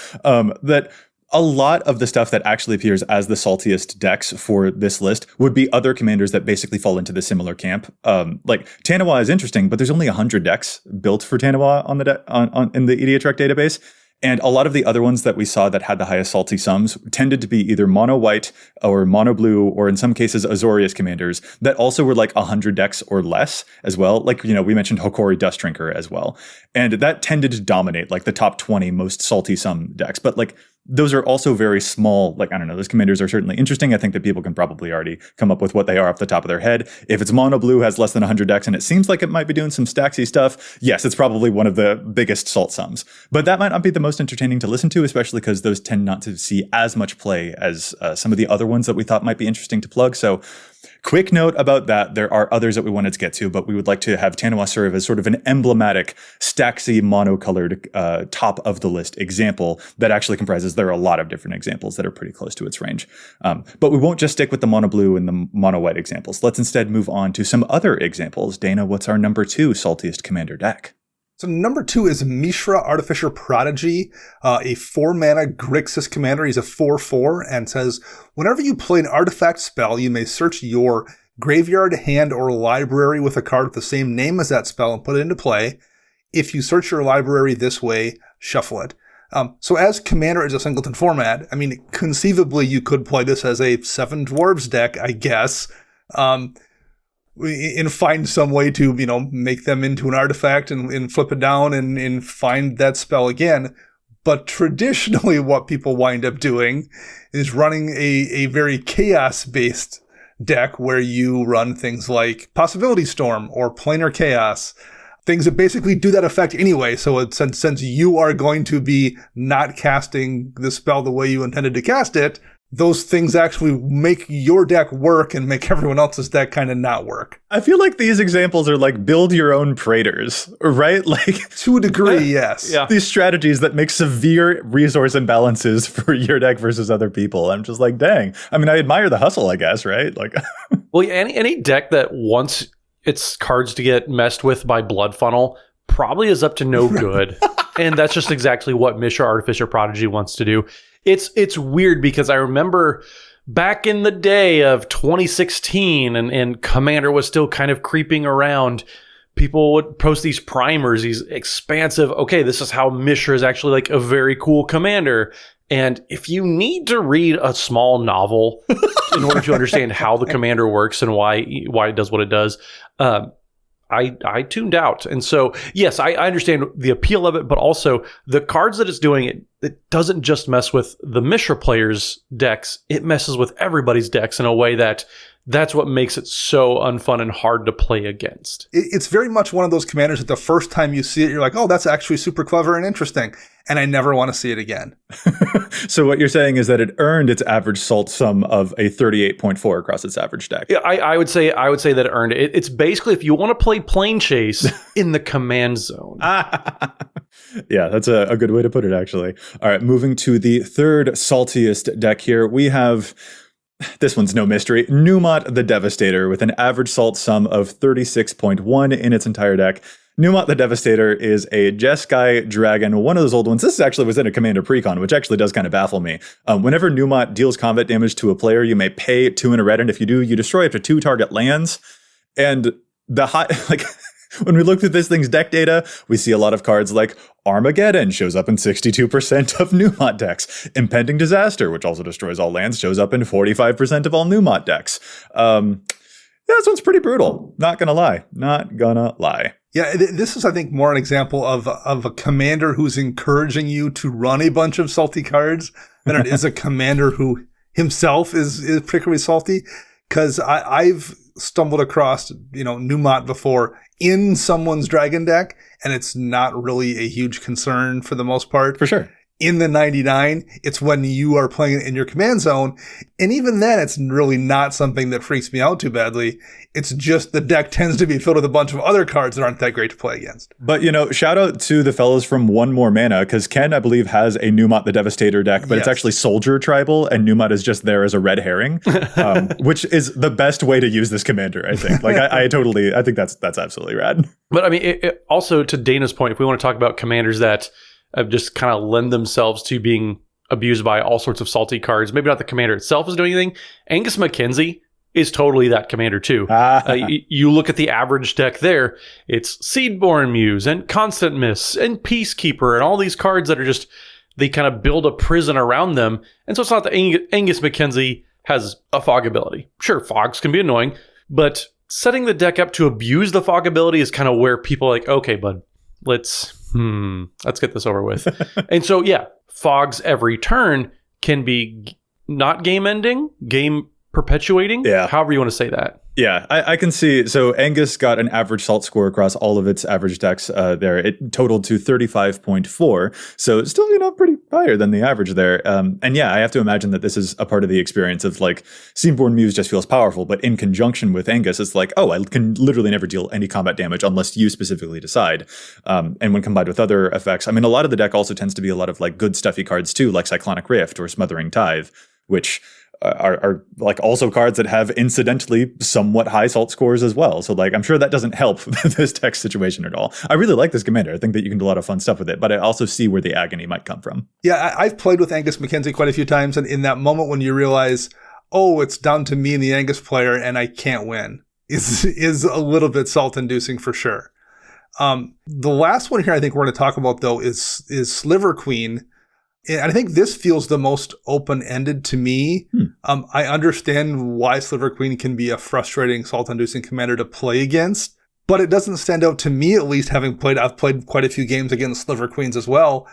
that a lot of the stuff that actually appears as the saltiest decks for this list would be other commanders that basically fall into the similar camp. Like Tanawa is interesting, but there's only 100 decks built for Tanawa on the in the EDHREC database. And a lot of the other ones that we saw that had the highest salty sums tended to be either mono white or mono blue, or in some cases Azorius commanders that also were like 100 decks or less as well. Like, you know, we mentioned Hokori Dust Drinker as well. And that tended to dominate like the top 20 most salty sum decks. But like, those are also very small. Like, I don't know, those commanders are certainly interesting. I think that people can probably already come up with what they are off the top of their head. If it's mono blue, has less than 100 decks, and it seems like it might be doing some stacksy stuff, yes, it's probably one of the biggest salt sums. But that might not be the most entertaining to listen to, especially because those tend not to see as much play as some of the other ones that we thought might be interesting to plug. So quick note about that. There are others that we wanted to get to, but we would like to have Tanawa serve as sort of an emblematic, stacksy, monocolored top of the list example that actually comprises, there are a lot of different examples that are pretty close to its range. But we won't just stick with the mono blue and the mono white examples. Let's instead move on to some other examples. Dana, what's our number 2 saltiest commander deck? So number 2 is Mishra Artificer Prodigy, a 4-mana Grixis commander. He's a 4/4 and says, whenever you play an artifact spell, you may search your graveyard, hand, or library with a card with the same name as that spell and put it into play. If you search your library this way, shuffle it. So as Commander is a singleton format, I mean, conceivably you could play this as a 7 Dwarves deck, I guess. And find some way to, you know, make them into an artifact and flip it down and find that spell again. But traditionally what people wind up doing is running a very chaos-based deck where you run things like Possibility Storm or Planar Chaos, things that basically do that effect anyway. So since you are going to be not casting the spell the way you intended to cast it, those things actually make your deck work and make everyone else's deck kind of not work. I feel like these examples are like build your own Praetors, right? Like to a degree, yes. Yeah. These strategies that make severe resource imbalances for your deck versus other people. I'm just like, dang. I mean, I admire the hustle, I guess, right? Like, Well, any deck that wants its cards to get messed with by Blood Funnel probably is up to no good. And that's just exactly what Mishra Artificer Prodigy wants to do. It's weird because I remember back in the day of 2016 and Commander was still kind of creeping around, people would post these primers, these expansive, okay, this is how Mishra is actually like a very cool commander. And if you need to read a small novel in order to understand how the commander works and why it does what it does, I tuned out. And so, yes, I understand the appeal of it, but also the cards that it's doing, it doesn't just mess with the Mishra players' decks. It messes with everybody's decks in a way that's what makes it so unfun and hard to play against. It's very much one of those commanders that the first time you see it, you're like, oh, that's actually super clever and interesting. And I never want to see it again. So what you're saying is that it earned its average salt sum of a 38.4 across its average deck. Yeah, I would say that it earned it. It's basically if you want to play Plane Chase in the command zone. Yeah, that's a good way to put it, actually. All right, moving to the third saltiest deck here, we have... This one's no mystery. Numot the Devastator with an average salt sum of 36.1 in its entire deck. Numot the Devastator is a Jeskai dragon, one of those old ones. This actually was in a Commander Precon, which actually does kind of baffle me. Whenever Numot deals combat damage to a player, you may pay 2 and a red, and if you do, you destroy up to 2 target lands. And the high, like, when we look through this thing's deck data, we see a lot of cards like Armageddon shows up in 62% of Numot decks. Impending Disaster, which also destroys all lands, shows up in 45% of all Numot decks. Yeah, this one's pretty brutal. Not gonna lie. Yeah, this is, I think, more an example of a commander who's encouraging you to run a bunch of salty cards than it is a commander who himself is particularly salty. Because I've stumbled across, Numot before in someone's dragon deck, and it's not really a huge concern for the most part. For sure. In the 99, it's when you are playing it in your command zone. And even then, it's really not something that freaks me out too badly. It's just the deck tends to be filled with a bunch of other cards that aren't that great to play against. But, shout out to the fellows from One More Mana, because Ken, I believe, has a Numot the Devastator deck, but It's actually Soldier Tribal, and Numot is just there as a red herring, which is the best way to use this commander, I think. Like, I think that's absolutely rad. But, I mean, it also, to Dana's point, if we want to talk about commanders that just kind of lend themselves to being abused by all sorts of salty cards. Maybe not the commander itself is doing anything. Angus Mackenzie is totally that commander too. You look at the average deck there, it's Seedborn Muse and Constant Miss and Peacekeeper and all these cards that are just, they kind of build a prison around them. And so it's not that Angus Mackenzie has a fog ability. Sure, fogs can be annoying, but setting the deck up to abuse the fog ability is kind of where people are like, okay, bud, let's get this over with. And so, yeah, fogs every turn can be not game ending, game perpetuating, however you want to say that. Yeah, I can see. So Angus got an average salt score across all of its average decks there. It totaled to 35.4. So it's still, pretty higher than the average there. And yeah, I have to imagine that this is a part of the experience of like Seedborn Muse just feels powerful, but in conjunction with Angus, it's like, oh, I can literally never deal any combat damage unless you specifically decide. And when combined with other effects, I mean, a lot of the deck also tends to be a lot of like good stuffy cards too, like Cyclonic Rift or Smothering Tithe, which are like also cards that have incidentally somewhat high salt scores as well. So like, I'm sure that doesn't help this deck situation at all. I really like this commander. I think that you can do a lot of fun stuff with it, but I also see where the agony might come from. Yeah, I've played with Angus Mackenzie quite a few times. And in that moment when you realize, oh, it's down to me and the Angus player and I can't win is a little bit salt inducing for sure. The last one here I think we're going to talk about though is Sliver Queen. And I think this feels the most open-ended to me. I understand why Sliver Queen can be a frustrating, salt-inducing commander to play against, but it doesn't stand out to me, at least I've played quite a few games against Sliver Queens as well.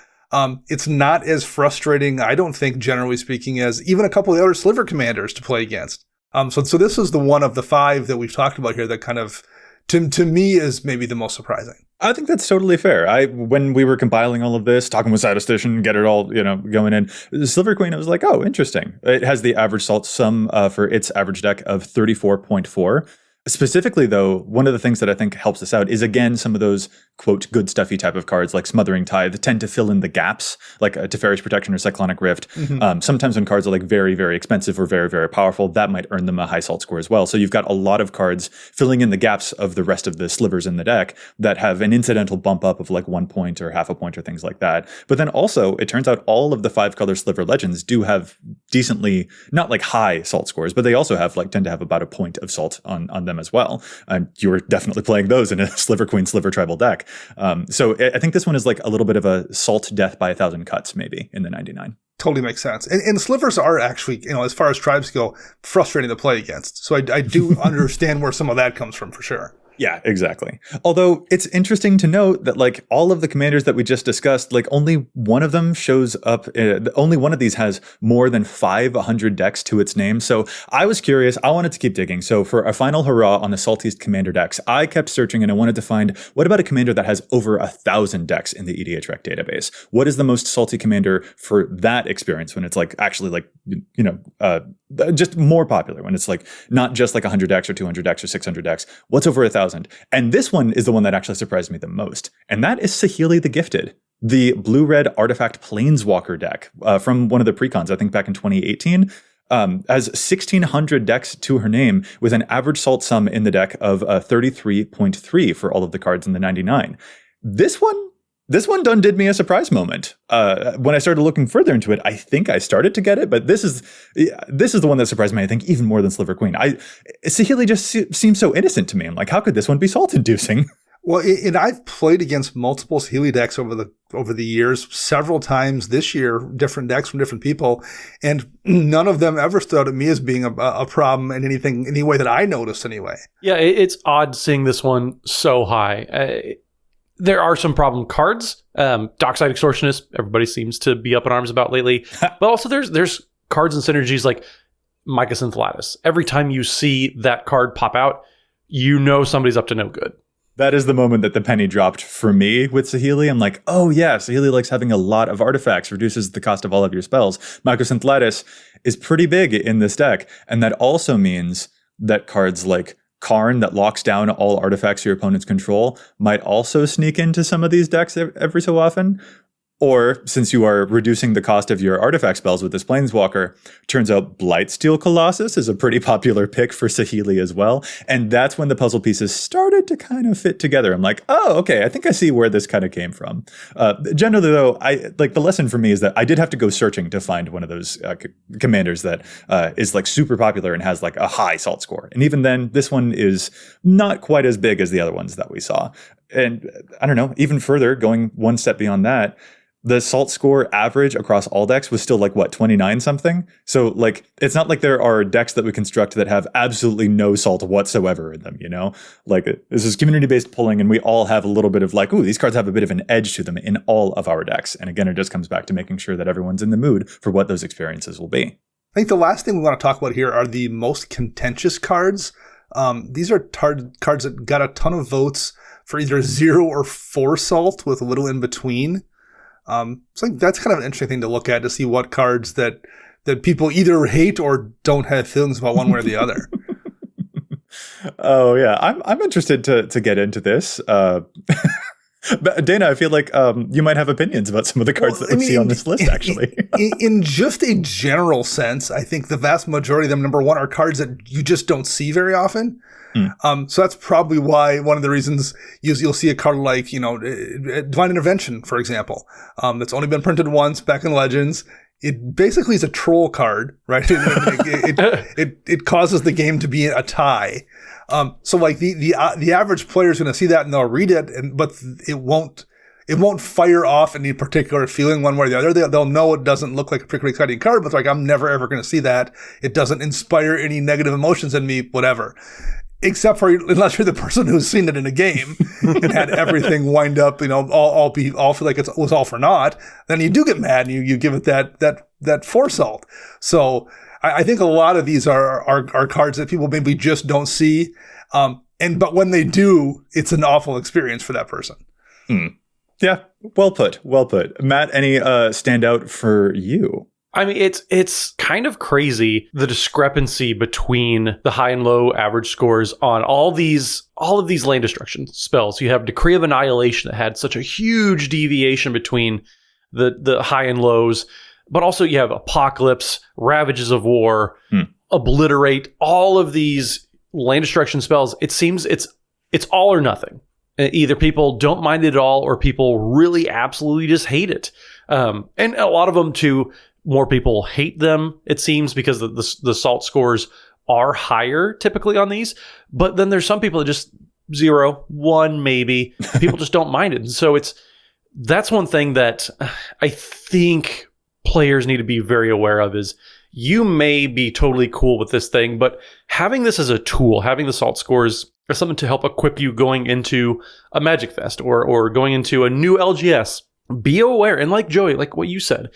It's not as frustrating, I don't think, generally speaking, as even a couple of the other Sliver commanders to play against. So this is the one of the 5 that we've talked about here that kind of, to me, is maybe the most surprising. I think that's totally fair. When we were compiling all of this, talking with Statistician, get it all, going in, Sliver Queen, I was like, oh, interesting. It has the average salt sum for its average deck of 34.4. Specifically, though, one of the things that I think helps us out is, again, some of those, quote, good stuffy type of cards like Smothering Tithe tend to fill in the gaps, like Teferi's Protection or Cyclonic Rift. Mm-hmm. Sometimes when cards are like very, very expensive or very, very powerful, that might earn them a high salt score as well. So you've got a lot of cards filling in the gaps of the rest of the slivers in the deck that have an incidental bump up of like 1 point or half a point or things like that. But then also, it turns out all of the 5-color sliver legends do have decently, not like high salt scores, but they also have tend to have about a point of salt on them as well. You were definitely playing those in a Sliver Queen, Sliver Tribal deck. So I think this one is like a little bit of a salt death by 1,000 cuts, maybe, in the 99. Totally makes sense. And slivers are actually, as far as tribes go, frustrating to play against. So I do understand where some of that comes from for sure. Yeah, exactly. Although it's interesting to note that like all of the commanders that we just discussed, like only one of them shows up. Only one of these has more than 500 decks to its name. So I was curious. I wanted to keep digging. So for a final hurrah on the Saltiest commander decks, I kept searching and I wanted to find what about a commander that has over 1,000 decks in the EDHREC database? What is the most salty commander for that experience when it's like actually like, just more popular, when it's like not just like 100 decks or 200 decks or 600 decks? What's over 1,000? And this one is the one that actually surprised me the most. And that is Saheeli the Gifted, the blue-red artifact planeswalker deck from one of the precons, I think back in 2018. has 1,600 decks to her name with an average salt sum in the deck of 33.3 for all of the cards in the 99. This one done did me a surprise moment. When I started looking further into it, I think I started to get it, but this is the one that surprised me, I think, even more than Sliver Queen. Saheeli just seems so innocent to me. I'm like, how could this one be salt-inducing? Well, and I've played against multiple Saheeli decks over the years, several times this year, different decks from different people, and none of them ever stood out to me as being a problem in any way that I noticed anyway. Yeah, it's odd seeing this one so high. There are some problem cards. Dockside Extortionist, everybody seems to be up in arms about lately. But also there's cards and synergies like Mycosynth Lattice. Every time you see that card pop out, you know somebody's up to no good. That is the moment that the penny dropped for me with Saheeli. I'm like, oh yeah, Saheeli likes having a lot of artifacts, reduces the cost of all of your spells. Mycosynth Lattice is pretty big in this deck, and that also means that cards like Karn that locks down all artifacts your opponents control might also sneak into some of these decks every so often. Or, since you are reducing the cost of your artifact spells with this Planeswalker, turns out Blightsteel Colossus is a pretty popular pick for Saheeli as well. And that's when the puzzle pieces started to kind of fit together. I'm like, oh, okay, I think I see where this kind of came from. Generally, though, the lesson for me is that I did have to go searching to find one of those commanders that is like super popular and has like a high salt score. And even then, this one is not quite as big as the other ones that we saw. And I don't know, even further, going one step beyond that, the salt score average across all decks was still like, what, 29 something? So like, it's not like there are decks that we construct that have absolutely no salt whatsoever in them, you know? Like, this is community-based pulling, and we all have a little bit of like, ooh, these cards have a bit of an edge to them in all of our decks. And again, it just comes back to making sure that everyone's in the mood for what those experiences will be. I think the last thing we want to talk about here are the most contentious cards. These are cards that got a ton of votes for either 0 or 4 salt with a little in between. So that's kind of an interesting thing to look at, to see what cards that people either hate or don't have feelings about one way or the other. Oh yeah, I'm interested to get into this. But Dana, I feel like you might have opinions about some of the cards that we see on this list, actually. in just a general sense, I think the vast majority of them, number one, are cards that you just don't see very often. So that's probably why one of the reasons you'll see a card like, Divine Intervention, for example, that's only been printed once back in Legends. It basically is a troll card, right? It causes the game to be a tie. So like the average player is going to see that and they'll read it, but it won't fire off any particular feeling one way or the other. They'll know it doesn't look like a particularly exciting card, but like, I'm never ever going to see that. It doesn't inspire any negative emotions in me, whatever. Except for unless you're the person who's seen it in a game and had everything wind up, all feel like it was all for naught, then you do get mad and you give it that foresalt. So I think a lot of these are cards that people maybe just don't see. But when they do, it's an awful experience for that person. Yeah. Well put. Matt, any standout for you? I mean, it's kind of crazy, the discrepancy between the high and low average scores on all of these land destruction spells. You have Decree of Annihilation that had such a huge deviation between the high and lows, but also you have Apocalypse, Ravages of War, Obliterate, all of these land destruction spells. It seems it's all or nothing. Either people don't mind it at all, or people really absolutely just hate it. And a lot of them too, more people hate them, it seems, because the salt scores are higher typically on these. But then there's some people that just 0, 1 maybe. People just don't mind it. And so that's one thing that I think players need to be very aware of is, you may be totally cool with this thing, but having this as a tool, having the salt scores as something to help equip you going into a Magic Fest or going into a new LGS, be aware. And like Joey, like what you said,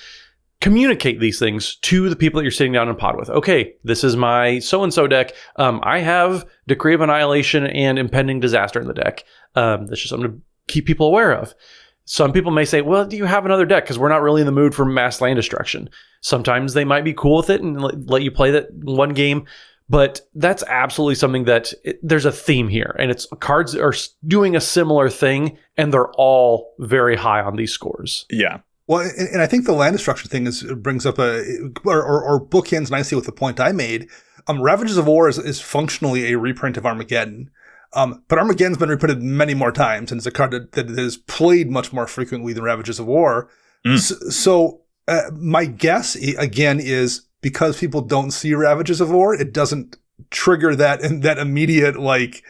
communicate these things to the people that you're sitting down in pod with. Okay, this is my so-and-so deck. I have Decree of Annihilation and Impending Disaster in the deck. That's just something to keep people aware of. Some people may say, well, do you have another deck? Because we're not really in the mood for mass land destruction. Sometimes they might be cool with it and let you play that one game. But that's absolutely something that there's a theme here. And it's cards are doing a similar thing, and they're all very high on these scores. Yeah. Well, and I think the land destruction thing brings up or bookends nicely with the point I made. Ravages of War is functionally a reprint of Armageddon. But Armageddon's been reprinted many more times, and it's a card that is played much more frequently than Ravages of War. So my guess, again, is because people don't see Ravages of War, it doesn't trigger that immediate, like,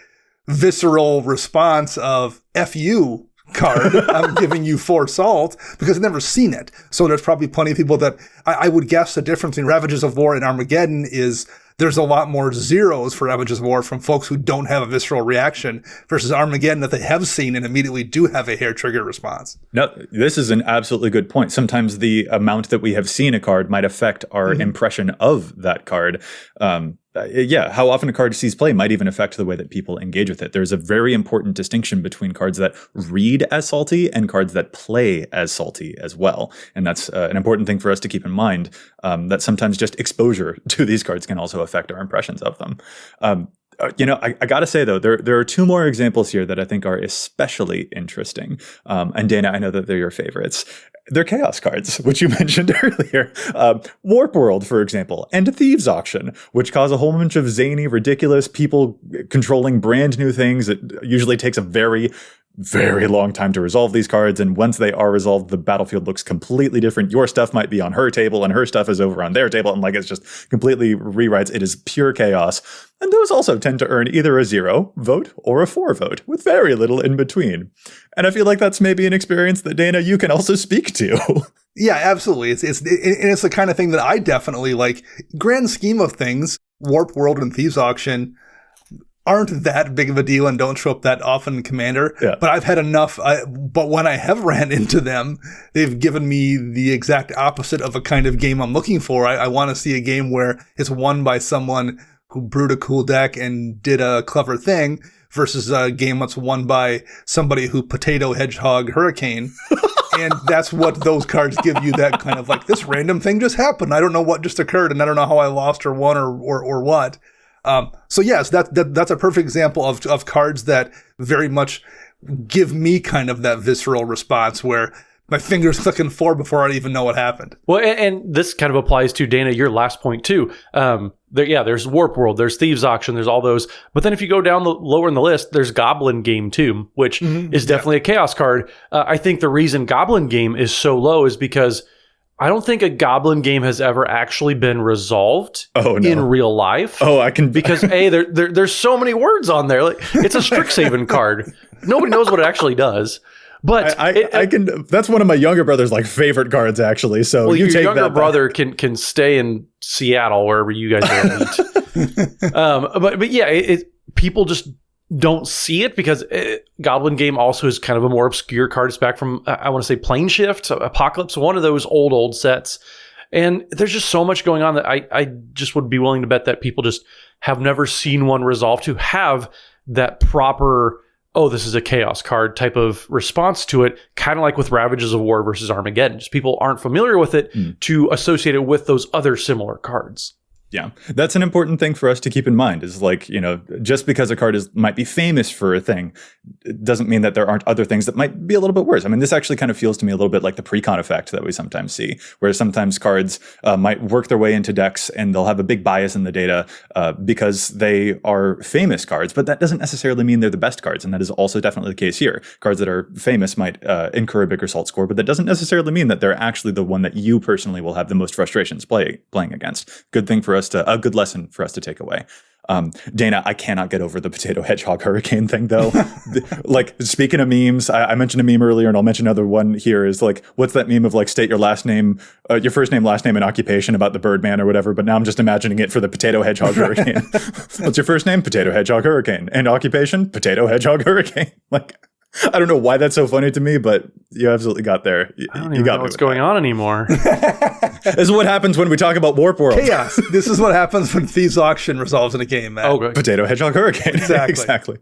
visceral response of F you, card. I'm giving you 4 salt because I've never seen it. So there's probably plenty of people that I would guess the difference between Ravages of War and Armageddon is there's a lot more zeros for Ravages of War from folks who don't have a visceral reaction versus Armageddon that they have seen and immediately do have a hair trigger response. No, this is an absolutely good point. Sometimes the amount that we have seen a card might affect our impression of that card. How often a card sees play might even affect the way that people engage with it. There's a very important distinction between cards that read as salty and cards that play as salty as well. And that's an important thing for us to keep in mind, that sometimes just exposure to these cards can also affect our impressions of them. I got to say, though, there are 2 more examples here that I think are especially interesting. And Dana, I know that they're your favorites. They're chaos cards, which you mentioned earlier. Warp World, for example, and Thieves Auction, which cause a whole bunch of zany, ridiculous people controlling brand new things. It usually takes a very, very long time to resolve these cards, and once they are resolved, the battlefield looks completely different. Your stuff might be on her table, and her stuff is over on their table, and it's just completely rewrites. It is pure chaos. And those also tend to earn either a 0 vote or a 4 vote, with very little in between. And I feel like that's maybe an experience that, Dana, you can also speak to. Yeah, absolutely. It's the kind of thing that I definitely like. Grand scheme of things, Warp World and Thieves Auction aren't that big of a deal and don't show up that often in Commander. Yeah. But I've had enough. But when I have ran into them, they've given me the exact opposite of a kind of game I'm looking for. I want to see a game where it's won by someone who brewed a cool deck and did a clever thing versus a game that's won by somebody who potato hedgehog hurricane. And that's what those cards give you, that kind of like, this random thing just happened. I don't know what just occurred, and I don't know how I lost or won or what. So yes, that's a perfect example of cards that very much give me kind of that visceral response where my fingers clicking 4 before I even know what happened. Well, and this kind of applies to, Dana, your last point too. There's Warp World, there's Thieves Auction, there's all those. But then if you go down lower in the list, there's Goblin Game too, which is definitely a chaos card. I think the reason Goblin Game is so low is because I don't think a Goblin Game has ever actually been resolved in real life. Because there's so many words on there. Like, it's a Strixhaven card. Nobody knows what it actually does. But I can. That's one of my younger brother's favorite cards, actually. So you your take younger that brother can stay in Seattle, wherever you guys are. But yeah, people just don't see it because Goblin Game also is kind of a more obscure card. It's back from I want to say Plane Shift, Apocalypse, one of those old sets. And there's just so much going on that I just would be willing to bet that people just have never seen one resolve to have that proper, this is a chaos card type of response to it, kind of like with Ravages of War versus Armageddon. Just people aren't familiar with it to associate it with those other similar cards. Yeah, that's an important thing for us to keep in mind is just because a card might be famous for a thing, it doesn't mean that there aren't other things that might be a little bit worse. I mean, this actually kind of feels to me a little bit like the pre-con effect that we sometimes see, where sometimes cards might work their way into decks and they'll have a big bias in the data because they are famous cards, but that doesn't necessarily mean they're the best cards. And that is also definitely the case here. Cards that are famous might incur a bigger salt score, but that doesn't necessarily mean that they're actually the one that you personally will have the most frustrations playing against. Good thing for us a good lesson for us to take away. Dana, I cannot get over the potato hedgehog hurricane thing, though. Speaking of memes, I mentioned a meme earlier, and I'll mention another one here. Is what's that meme of state your last name, your first name, last name, and occupation about the Birdman or whatever? But now I'm just imagining it for the potato hedgehog hurricane. What's your first name? Potato hedgehog hurricane, and occupation? Potato hedgehog hurricane. I don't know why that's so funny to me, but you absolutely got there. I don't even know what's going on anymore. This is what happens when we talk about Warp World. Chaos. This is what happens when Thieves Auction resolves in a game, man. Oh, Potato Hedgehog Hurricane. Exactly.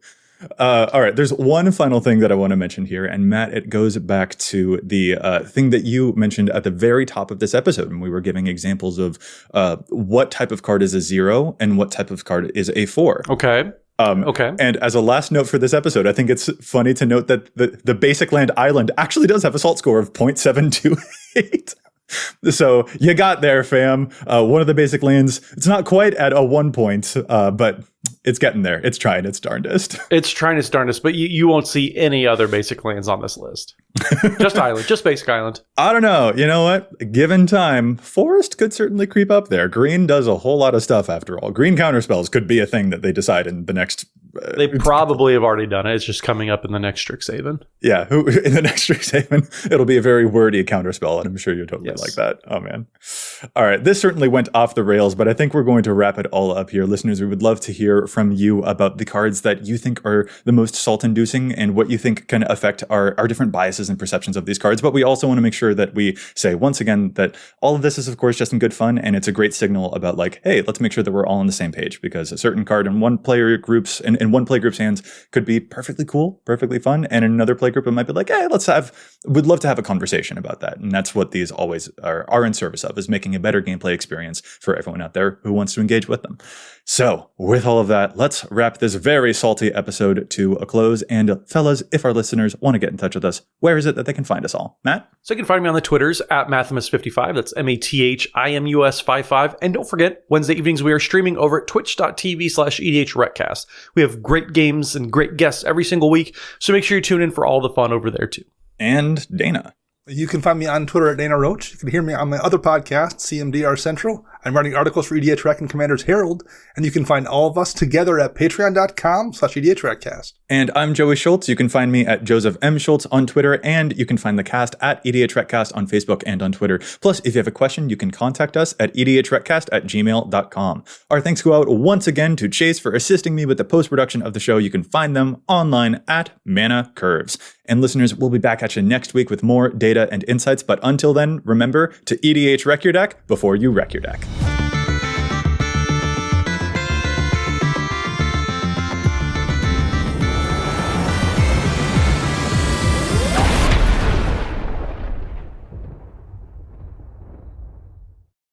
All right. There's one final thing that I want to mention here. And Matt, it goes back to the thing that you mentioned at the very top of this episode when we were giving examples of what type of card is a 0 and what type of card is a 4. Okay. Okay. And as a last note for this episode, I think it's funny to note that the basic land island actually does have a salt score of 0.728. So you got there, fam. One of the basic lands, it's not quite at a 1 point, but it's getting there. It's trying its darndest. It's trying its darndest, but you won't see any other basic lands on this list. Just island, just basic island. I don't know. You know what? Given time, forest could certainly creep up there. Green does a whole lot of stuff after all. Green counterspells could be a thing that they decide in the next... They probably have already done it. It's just coming up in the next Strixhaven. Yeah, in the next Strixhaven, it'll be a very wordy counterspell, and I'm sure you totally like that. Oh, man. All right, this certainly went off the rails, but I think we're going to wrap it all up here. Listeners, we would love to hear from you about the cards that you think are the most salt-inducing and what you think can affect our different biases and perceptions of these cards. But we also want to make sure that we say, once again, that all of this is, of course, just in good fun, and it's a great signal about, like, hey, let's make sure that we're all on the same page, because a certain card in one player group's in one play group's hands could be perfectly cool, perfectly fun, and in another play group it might be like, hey, we'd love to have a conversation about that. And that's what these always are in service of, is making a better gameplay experience for everyone out there who wants to engage with them. So with all of that, let's wrap this very salty episode to a close. And fellas, if our listeners want to get in touch with us, where is it that they can find us all? Matt? So you can find me on the Twitters at Mathimus55. That's MATHIMUS55. And don't forget, Wednesday evenings we are streaming over at twitch.tv/EDHRECast. We have great games and great guests every single week. So make sure you tune in for all the fun over there too. And Dana. You can find me on Twitter at Dana Roach. You can hear me on my other podcast, CMDR Central. I'm writing articles for EDHREC and Commander's Herald, and you can find all of us together at patreon.com/EDHRECast. And I'm Joey Schultz. You can find me at Joseph M. Schultz on Twitter, and you can find the cast at EDHRECast on Facebook and on Twitter. Plus, if you have a question, you can contact us at EDHRECast@gmail.com. Our thanks go out once again to Chase for assisting me with the post-production of the show. You can find them online at Mana Curves. And listeners, we'll be back at you next week with more data and insights. But until then, remember to EDHREC your deck before you wreck your deck.